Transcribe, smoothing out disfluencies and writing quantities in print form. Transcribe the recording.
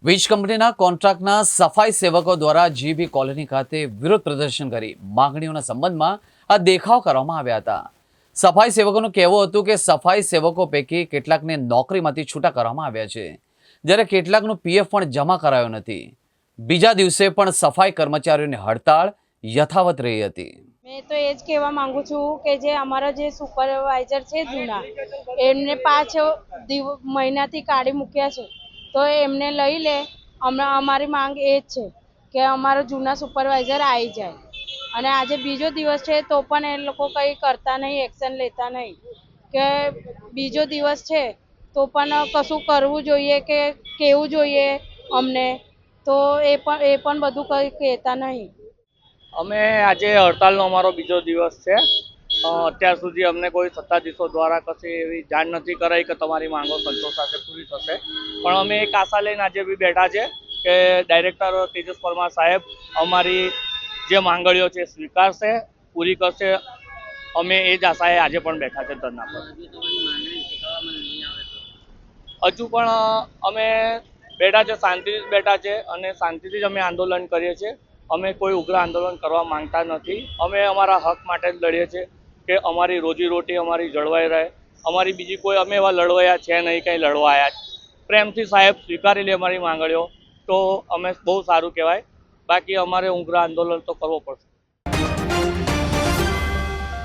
વીજ કંપનીના કોન્ટ્રાક્ટના સફાઈ સેવકો દ્વારા જીબી કોલોની ખાતે વિરોધ પ્રદર્શન કરી માંગણીઓના સંબંધમાં આ દેખાવ કરવામાં આવ્યા હતા। સફાઈ સેવકોનું કહેવું હતું કે સફાઈ સેવકો પૈકી કેટલાકને નોકરીમાંથી છૂટા કરવામાં આવ્યા છે, જ્યારે કેટલાકનું પીએફ પણ જમા કરાયો નથી। બીજા દિવસે પણ સફાઈ કર્મચારીઓની હડતાળ યથાવત રહી હતી। मैं तो ये જ કહેવા માંગુ છું કે જે અમારા જે સુપરવાઇઝર છે જૂના એમને 5 મહિનાથી કાઢી મૂક્યા છે, તો એમને લઈ લે। અમારી માંગ એ જ છે કે અમારા જૂના સુપરવાઇઝર આવી જાય, અને આજે બીજો દિવસ છે તો પણ એ લોકો કંઈ કરતા નહીં, એક્શન લેતા નહીં કે બીજો દિવસ છે તો પણ કશું કરવું જોઈએ કે કેવું જોઈએ અમને, તો એ પણ બધું કંઈ કહેતા નહીં। અમે આજે હડતાલનો અમારો બીજો દિવસ છે। અત્યાર સુધી અમને કોઈ સત્તાધીશો દ્વારા કશી એવી જાણ નથી કરાઈ કે તમારી માંગો સંતોષાશે, પૂરી થશે, પણ અમે એક આશા લઈને આજે બી બેઠા છે કે ડાયરેક્ટર તેજસ પરમાર સાહેબ અમારી જે માંગણીઓ છે સ્વીકારશે, પૂરી કરશે। અમે એ જ આશાએ આજે પણ બેઠા છે ધરણા પર। હજુ પણ અમે બેઠા છે, શાંતિથી બેઠા છે અને શાંતિથી જ અમે આંદોલન કરીએ છીએ। અમે કોઈ ઉગ્ર આંદોલન કરવા માંગતા નથી। અમે અમારા હક માટે જ લડીએ છીએ કે અમારી રોજીરોટી અમારી જળવાઈ રહે। અમારી બીજી કોઈ અમે એવા લડવાયા છે નહીં, કંઈ લડવા આવ્યા પ્રેમથી સાહેબ સ્વીકારી લે અમારી માંગણીઓ તો અમે બહુ સારું કહેવાય, બાકી અમારે ઉગ્ર આંદોલન તો કરવો પડશે।